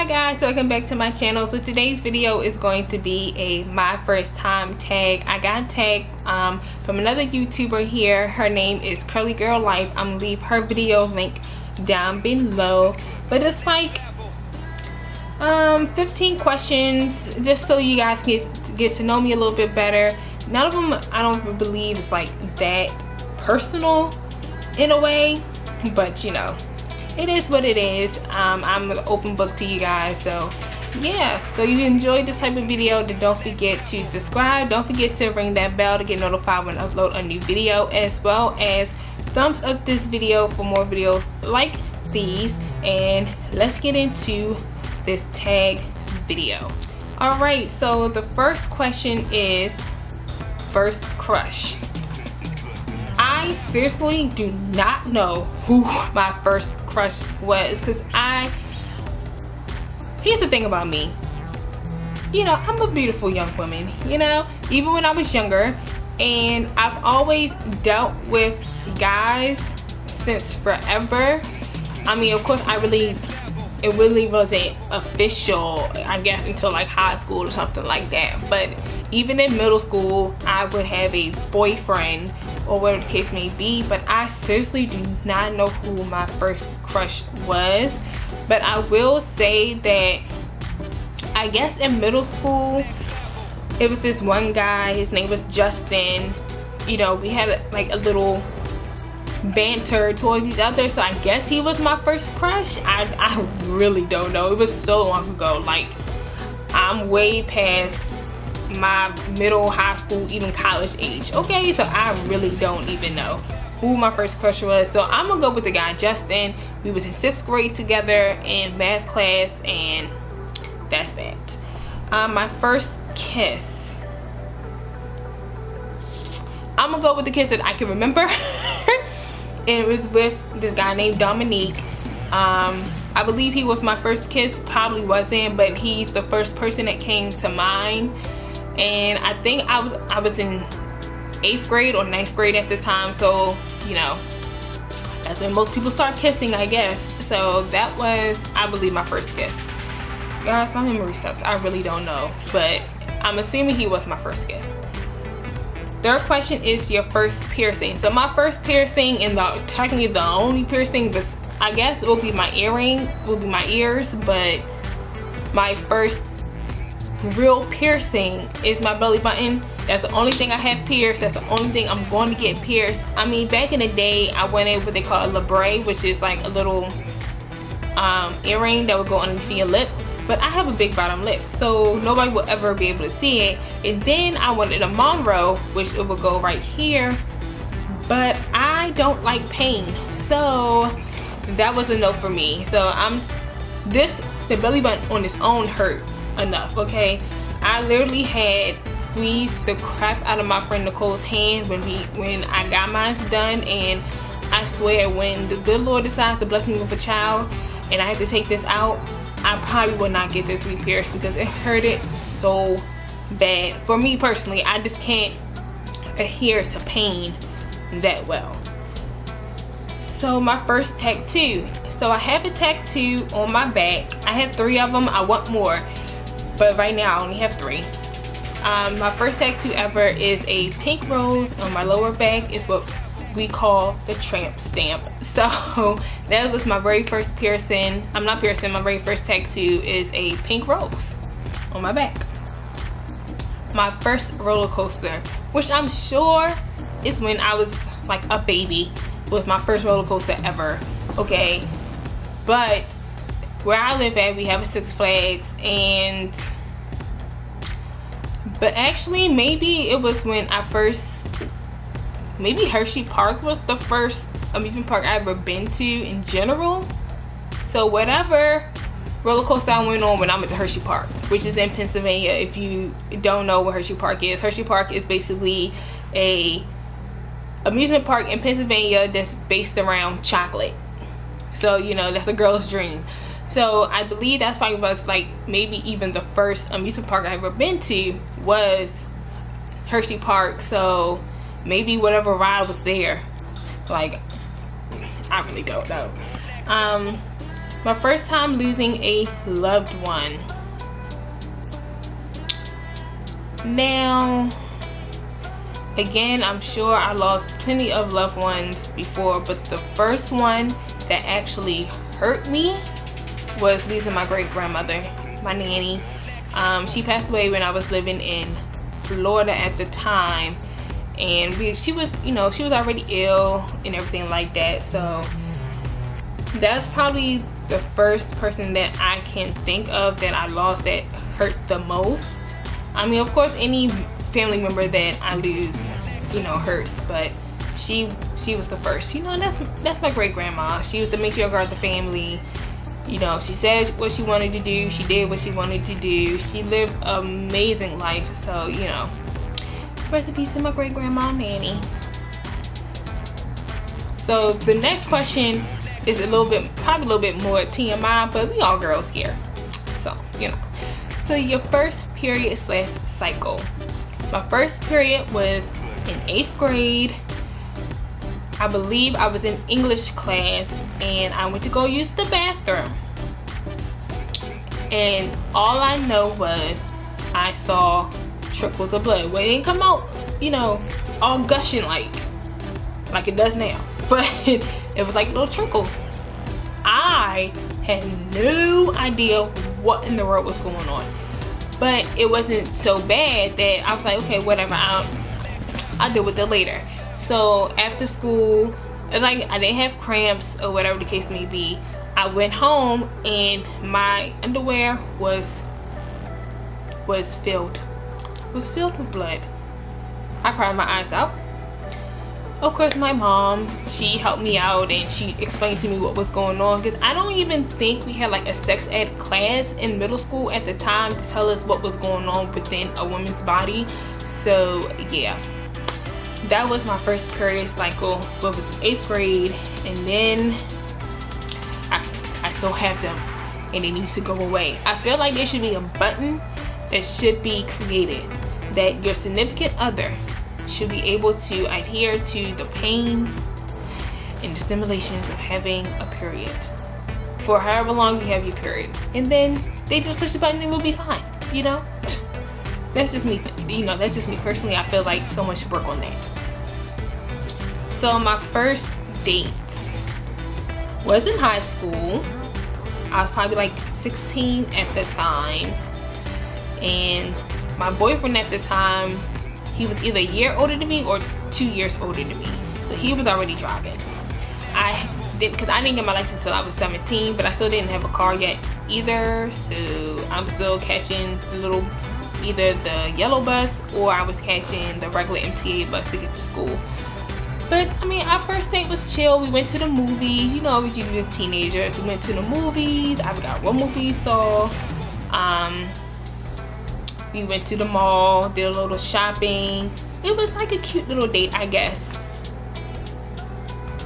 Hi guys, welcome back to my channel. So today's video is going to be a my first time tag. I got tagged from another YouTuber here. Her name is CURLYGIRLLIFE. I'm gonna leave her video link down below, but it's like 15 questions just so you guys get to know me a little bit better. None of them I don't believe is like that personal in a way, but you know, it is what it is. I'm an open book to you guys, so yeah. So if you enjoyed this type of video, then don't forget to subscribe. Don't forget to ring that bell to get notified when I upload a new video, as well as thumbs up this video for more videos like these. And let's get into this tag video. Alright, so the first question is first crush. I seriously do not know who my first crush was, because here's the thing about me, you know, I'm a beautiful young woman, you know, even when I was younger, and I've always dealt with guys since forever. I mean, of course, it really wasn't official, I guess, until like high school or something like that. But even in middle school, I would have a boyfriend or whatever the case may be, but I seriously do not know who my first crush was. But I will say that I guess in middle school it was this one guy, his name was Justin. You know, we had like a little banter towards each other, so I guess he was my first crush. I really don't know, it was so long ago. Like, I'm way past my middle, high school, even college age, okay? So I really don't even know who my first crush was. So I'm gonna go with the guy Justin. We was in 6th grade together in math class, and that's that. My first kiss, I'm gonna go with the kiss that I can remember. And it was with this guy named Dominique. I believe he was my first kiss, probably wasn't, but he's the first person that came to mind. And I think I was in 8th grade or 9th grade at the time, so you know, that's when most people start kissing, I guess. So that was, I believe, my first kiss. Guys, my memory sucks, I really don't know, but I'm assuming he was my first kiss. Third question is your first piercing. So my first piercing, and technically the only piercing, was, I guess it will be my earring, will be my ears, but my first real piercing is my belly button. That's the only thing I have pierced. That's the only thing I'm going to get pierced. I mean, back in the day, I went in what they call a labre, which is like a little earring that would go underneath your lip. But I have a big bottom lip, so nobody will ever be able to see it. And then I wanted a Monroe, which it will go right here. But I don't like pain, so that was a no for me. So the belly button on its own hurt enough, okay? I literally had squeezed the crap out of my friend Nicole's hand when I got mine done, and I swear, when the good Lord decides to bless me with a child and I have to take this out, I probably will not get this re-pierced, because it hurted so bad. For me personally, I just can't adhere to pain that well. So my first tattoo. So I have a tattoo on my back. I have 3 of them. I want more, but right now I only have 3. My first tattoo ever is a pink rose on my lower back. It's what we call the tramp stamp. So that was my very first piercing. I'm not piercing, my very first tattoo is a pink rose on my back. My first roller coaster, which I'm sure is when I was like a baby, was my first roller coaster ever, okay? But where I live at, we have a Six Flags, but actually maybe it was when maybe Hershey Park was the first amusement park I ever been to in general. So whatever roller coaster I went on when I went to Hershey Park, which is in Pennsylvania. If you don't know what Hershey Park is basically a amusement park in Pennsylvania that's based around chocolate. So you know, that's a girl's dream. So I believe that's probably was like maybe even the first amusement park I ever been to was Hershey Park. So maybe whatever ride was there, like, I really don't know. My first time losing a loved one. Now, again, I'm sure I lost plenty of loved ones before, but the first one that actually hurt me was losing my great grandmother, my nanny. She passed away when I was living in Florida at the time, and she was already ill and everything like that. So that's probably the first person that I can think of that I lost that hurt the most. I mean, of course, any family member that I lose, hurts, but she was the first. That's my great grandma. She was the matriarch of the family. She said what she wanted to do. She did what she wanted to do. She lived an amazing life. So, rest in peace to my great grandma Nanny. So the next question is probably a little bit more TMI, but we all girls here. So, So your first period / cycle. My first period was in 8th grade. I believe I was in English class and I went to go use the bathroom. And all I know was I saw trickles of blood. Well, it didn't come out, all gushing like it does now. But it was like little trickles. I had no idea what in the world was going on. But it wasn't so bad that I was like, okay, whatever, I'll deal with it later. So after school, it's like I didn't have cramps or whatever the case may be. I went home and my underwear was filled with blood. I cried my eyes out. Of course, my mom, she helped me out and she explained to me what was going on, because I don't even think we had like a sex ed class in middle school at the time to tell us what was going on within a woman's body. So yeah, that was my first period cycle. What was 8th grade, and then I still have them and it needs to go away. I feel like there should be a button that should be created that your significant other should be able to adhere to the pains and the stimulations of having a period for however long you have your period, and then they just push the button and we'll be fine. That's just me. That's just me personally. I feel like someone should work on that. So my first date was in high school. I was probably like 16 at the time, and my boyfriend at the time, he was either a year older than me or 2 years older than me. So he was already driving. Because I didn't get my license until I was 17, but I still didn't have a car yet either. So I was still catching either the yellow bus or I was catching the regular MTA bus to get to school. But I mean, our first date was chill. We went to the movies. As you do as teenagers, we went to the movies. I forgot what movie we saw. We went to the mall, did a little shopping. It was like a cute little date, I guess.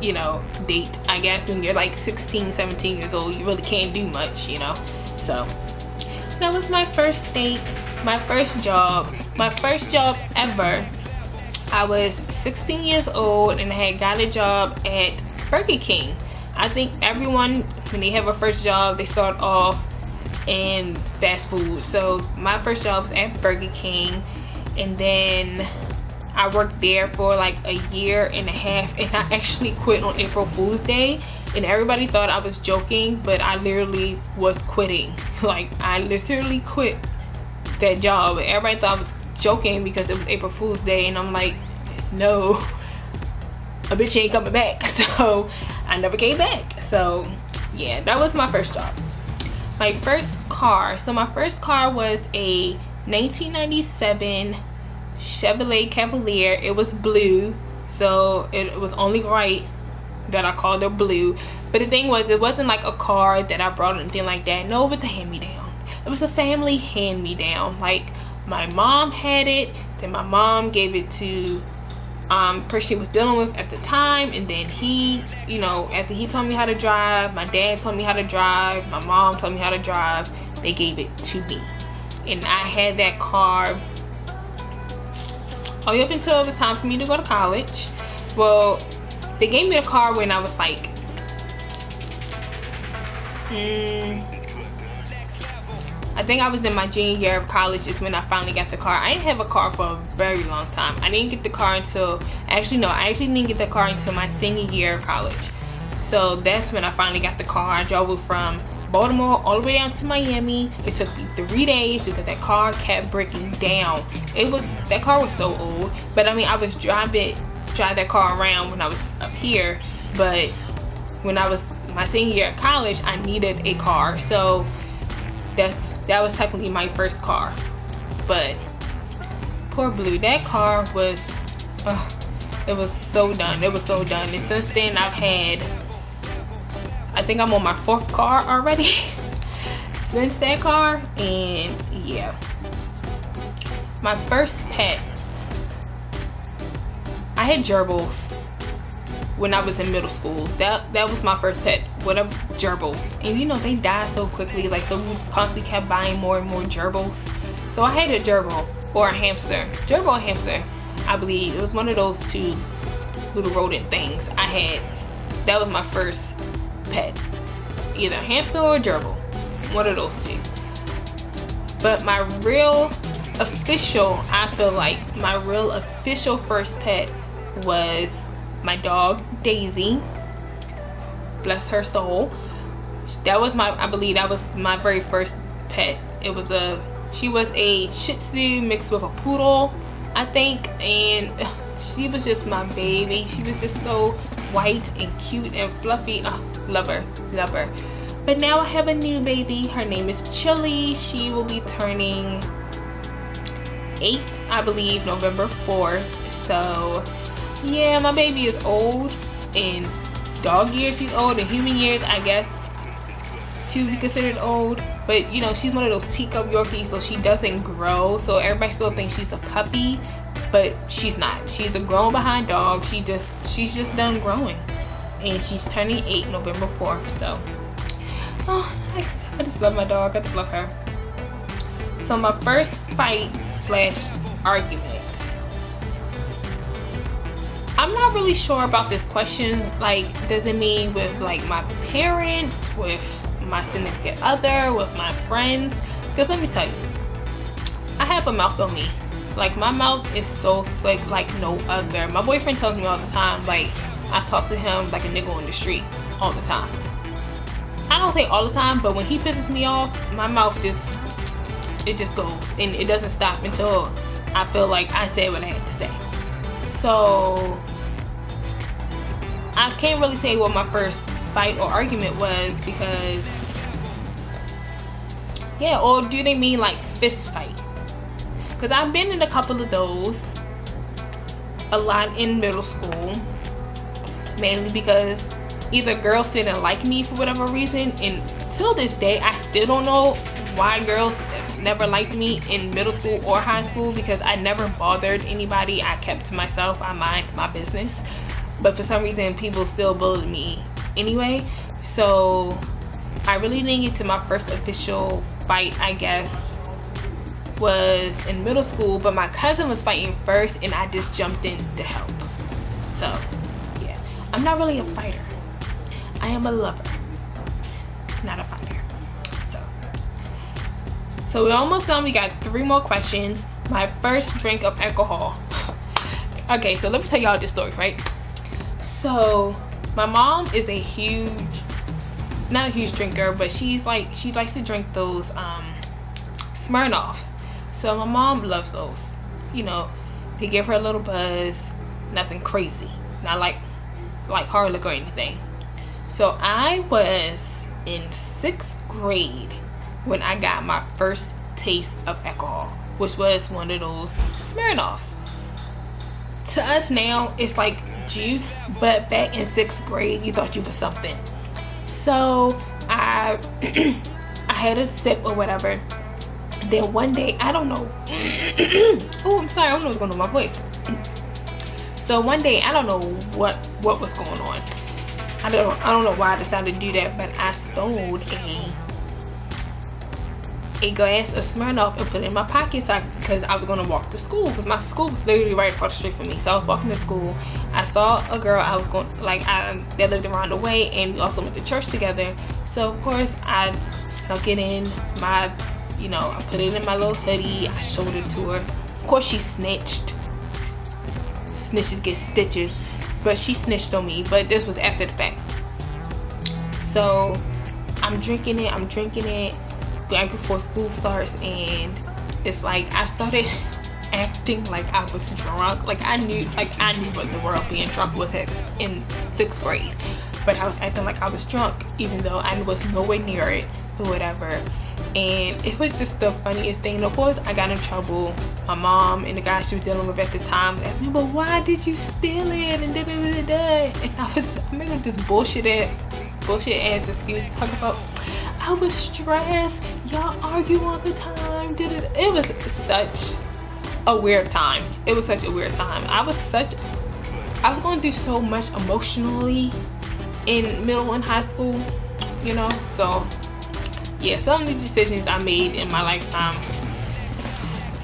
Date, I guess, when you're like 16, 17 years old, you really can't do much, So that was my first date, my first job ever. I was 16 years old and I had got a job at Burger King. I think everyone, when they have a first job, they start off in fast food. So my first job was at Burger King, and then I worked there for like a year and a half, and I actually quit on April Fool's Day, and everybody thought I was joking, but I literally was quitting. Like, I literally quit that job. Everybody thought I was joking because it was April Fool's Day, and I'm like, no, a bitch ain't coming back. So I never came back. So yeah, that was my first job. My first car. So my first car was a 1997 Chevrolet Cavalier. It was blue, so it was only right that I called it blue. But the thing was, it wasn't like a car that I brought or anything like that. No, it was a hand-me-down. It was a family hand-me-down. Like, my mom had it, then my mom gave it to person she was dealing with at the time, and then he, after he taught me how to drive, my dad taught me how to drive, my mom taught me how to drive, they gave it to me. And I had that car all the way up until it was time for me to go to college. Well, they gave me the car when I was like I think I was in my junior year of college is when I finally got the car. I didn't have a car for a very long time. I didn't get the car until, I actually didn't get the car until my senior year of college. So that's when I finally got the car. I drove it from Baltimore all the way down to Miami. It took me 3 days because that car kept breaking down. That car was so old. But I mean, I was drive that car around when I was up here. But when I was my senior year of college, I needed a car. So that was technically my first car. But poor Blue, that car was, it was so done. It was so done. And since then, I think I'm on my 4th car already since that car. And yeah, my first pet, I had gerbils when I was in middle school. That was my first pet, whatever, gerbils. And you know, they die so quickly, like, so we just constantly kept buying more and more gerbils. So I had a gerbil, or a hamster, gerbil or hamster, I believe. It was one of those 2 little rodent things I had. That was my first pet, either a hamster or a gerbil, one of those 2. But my real official, I feel like my real official first pet was my dog Daisy, bless her soul. I believe that was my very first pet. She was a Shih Tzu mixed with a poodle, I think, and she was just my baby. She was just so white and cute and fluffy. Oh, love her. But now I have a new baby. Her name is Chili. She will be turning 8, I believe, November 4th. So yeah, my baby is old. In dog years she's old. In human years, I guess she would be considered old. But you know, she's one of those teacup Yorkies, so she doesn't grow. So everybody still thinks she's a puppy, but she's not. She's a grown behind dog. She's just done growing, and she's turning 8 November 4th. So I just love my dog. I just love her. So my first fight / argument, I'm not really sure about this question. Like, does it mean with like my parents, with my significant other, with my friends? Because let me tell you, I have a mouth on me. Like, my mouth is so slick like no other. My boyfriend tells me all the time, like, I talk to him like a nigga on the street all the time. I don't say all the time, but when he pisses me off, my mouth just goes, and it doesn't stop until I feel like I said what I had to say. So I can't really say what my first fight or argument was, because yeah, or do they mean like fist fight? Because I've been in a couple of those, a lot in middle school, mainly because either girls didn't like me for whatever reason, and till this day I still don't know why girls never liked me in middle school or high school, because I never bothered anybody. I kept to myself. I mind my business, but for some reason people still bullied me anyway. So I really didn't get to my first official fight, I guess, was in middle school, but my cousin was fighting first and I just jumped in to help. So yeah, I'm not really a fighter. I am a lover, not a fighter. So we're almost done. We got 3 more questions. My first drink of alcohol. Okay, so let me tell y'all this story, right? So my mom is not a huge drinker, but she likes to drink those Smirnoffs. So my mom loves those. You know, they give her a little buzz, nothing crazy, not like hard liquor or anything. So I was in 6th grade when I got my first taste of alcohol, which was one of those Smirnoffs. To us now, it's like juice, but back in 6th grade, you thought you was something. So I had a sip or whatever. Then one day, I don't know. Oh, I'm sorry, I don't know what's going on with my voice. So one day, I don't know what was going on. I don't know why I decided to do that, but I stole a glass of Smirnoff and put it in my pocket, because I was going to walk to school, because my school was literally right across the street from me. So I was walking to school. I saw a girl that lived around the way, and we also went to church together. So of course I snuck it in my, you know, I put it in my little hoodie. I showed it to her. Of course she snitched. Snitches get stitches, but she snitched on me. But this was after the fact. So I'm drinking it right before school starts, and it's like I started acting like I was drunk. Like I knew what the world being drunk was in 6th grade, but I was acting like I was drunk even though I was nowhere near it or whatever. And it was just the funniest thing. And of course I got in trouble. My mom and the guy she was dealing with at the time asked me, but why did you steal it, and and I made up this bullshit ass excuse to talk about I was stressed, y'all argue all the time. It was such a weird time. It was such a weird time. I was going through so much emotionally in middle and high school, you know. So yeah, some of the decisions I made in my lifetime,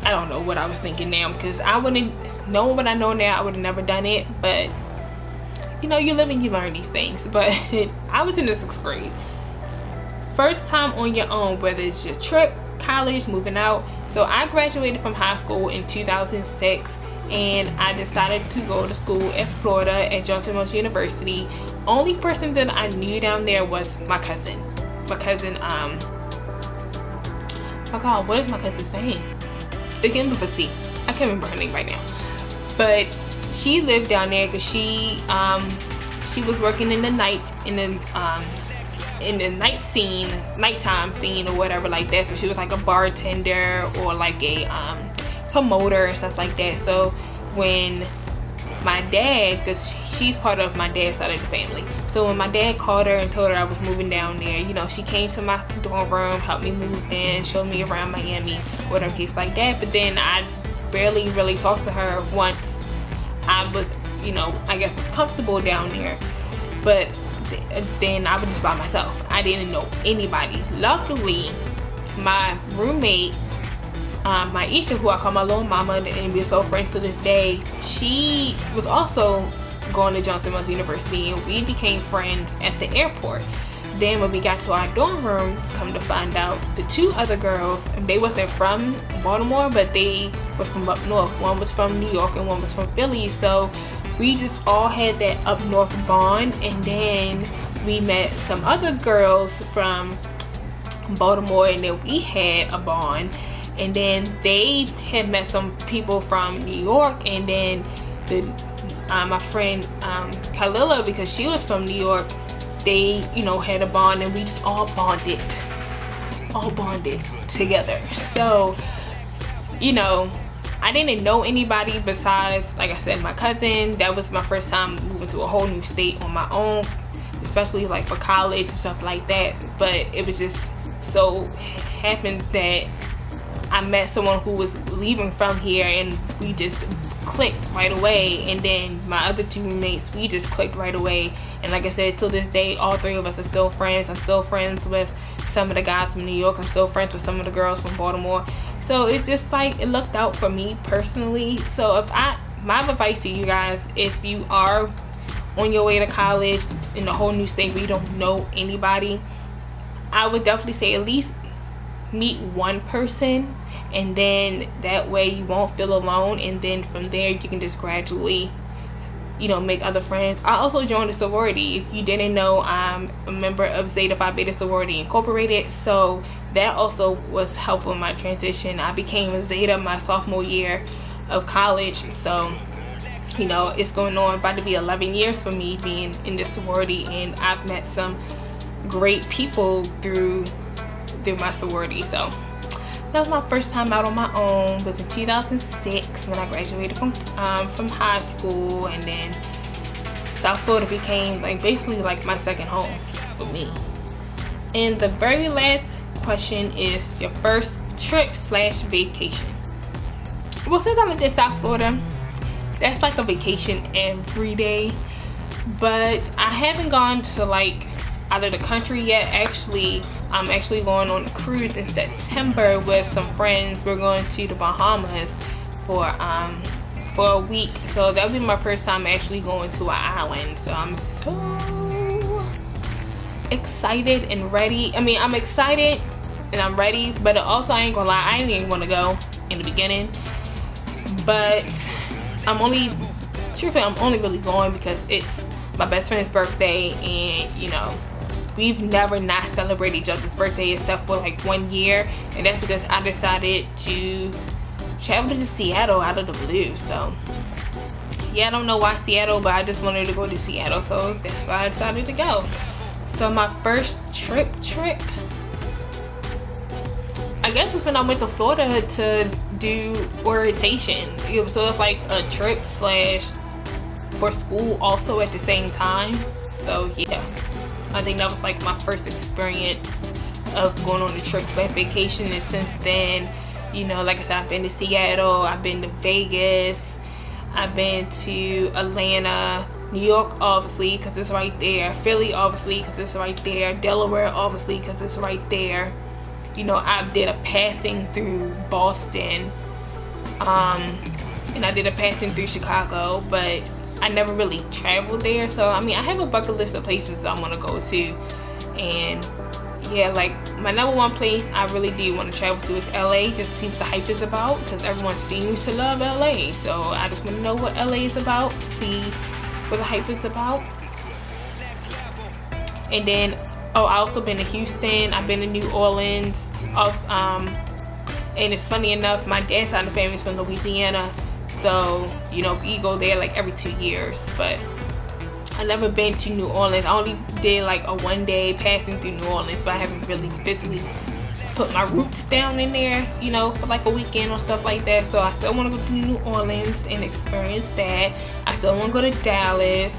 I don't know what I was thinking now, because I wouldn't know what I know now. I would have never done it, but you know, you live and you learn these things. But I was in the 6th grade. First time on your own, whether it's your trip, college, moving out. So I graduated from high school in 2006, and I decided to go to school in Florida at Johnson Wales University. Only person that I knew down there was my cousin. My cousin, oh God, what is my cousin's name? It begins with a C. I can't remember her name right now. But she lived down there because she was working in the nighttime scene or whatever like that. So she was like a bartender or like a promoter and stuff like that. So when my dad, because she's part of my dad's side of the family, so when my dad called her and told her I was moving down there, you know, she came to my dorm room, helped me move in, showed me around Miami, whatever case like that. But then I barely really talked to her once I was, you know, I guess comfortable down there. But then I was just by myself. I didn't know anybody. Luckily, my roommate, Maisha, who I call my little mama, and we're so friends to this day, she was also going to Johnson Wales University, and we became friends at the airport. Then when we got to our dorm room, come to find out, the 2 other girls, they wasn't from Baltimore, but they were from up north. One was from New York and one was from Philly. So we just all had that up north bond. And then we met some other girls from Baltimore, and then we had a bond. And then they had met some people from New York, and then my friend Kalila, because she was from New York, they, you know, had a bond, and we just all bonded together. So, you know, I didn't know anybody besides, like I said, my cousin. That was my first time moving to a whole new state on my own, especially like for college and stuff like that. But it was just so happened that I met someone who was leaving from here, and we just clicked right away. And then my other 2 roommates, we just clicked right away. And like I said, till this day, all 3 of us are still friends. I'm still friends with some of the guys from New York. I'm still friends with some of the girls from Baltimore. So it's just like, it looked out for me personally. So my advice to you guys, if you are on your way to college in a whole new state where you don't know anybody, I would definitely say at least meet one person, and then that way you won't feel alone. And then from there you can just gradually, you know, make other friends. I also joined a sorority. If you didn't know, I'm a member of Zeta Phi Beta Sorority Incorporated, so that also was helpful in my transition. I became a Zeta my sophomore year of college, so you know, it's going on about to be 11 years for me being in this sorority, and I've met some great people through my sorority. So that was my first time out on my own. It was in 2006 when I graduated from high school, and then South Florida became like basically like my second home for me. And the very last question is your first trip / vacation. Well, since I lived in South Florida, that's like a vacation every day, but I haven't gone to like out of the country yet. Actually, I'm actually going on a cruise in September with some friends. We're going to the Bahamas for a week, so that'll be my first time actually going to an island. So I'm so excited and ready. I mean, I'm excited and I'm ready, but also I ain't gonna lie, I didn't even want to go in the beginning, but I'm only really going because it's my best friend's birthday, and you know, we've never not celebrated each other's birthday except for like 1 year, and that's because I decided to travel to Seattle out of the blue. So yeah, I don't know why Seattle, but I just wanted to go to Seattle, so that's why I decided to go. So my first trip, I guess it's when I went to Florida to do orientation. So it's like a trip slash for school also at the same time. So yeah, I think that was like my first experience of going on a trip slash vacation. And since then, you know, like I said, I've been to Seattle, I've been to Vegas, I've been to Atlanta, New York obviously because it's right there, Philly obviously because it's right there, Delaware obviously because it's right there. You know, I did a passing through Boston, and I did a passing through Chicago, but I never really traveled there. So I mean, I have a bucket list of places I want to go to, and yeah, like my #1 place I really do want to travel to is LA, just to see what the hype is about, because everyone seems to love LA. So I just want to know what LA is about, see what the hype is about. And then oh, I also been to Houston, I've been to New Orleans, and it's funny enough, my dad's side of the family is from Louisiana, so you know, we go there like every 2 years. But I never been to New Orleans. I only did like a 1-day passing through New Orleans, but I haven't really physically put my roots down in there, you know, for like a weekend or stuff like that. So I still want to go to New Orleans and experience that. I still want to go to Dallas.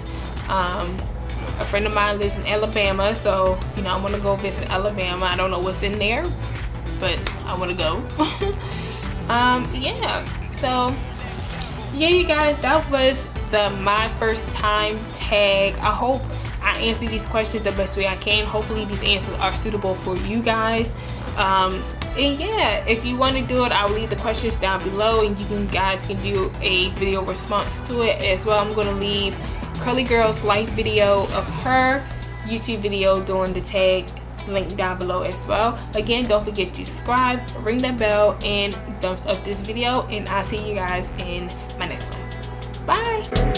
A friend of mine lives in Alabama, so you know, I want to go visit Alabama. I don't know what's in there, but I want to go. Yeah, so yeah, you guys, that was my first time tag. I hope I answered these questions the best way I can. Hopefully these answers are suitable for you guys. And yeah, if you want to do it, I'll leave the questions down below, and you guys can do a video response to it as well. I'm going to leave Curly Girl's life video of her YouTube video doing the tag link down below as well. Again, don't forget to subscribe, ring that bell, and thumbs up this video, and I'll see you guys in my next one. Bye.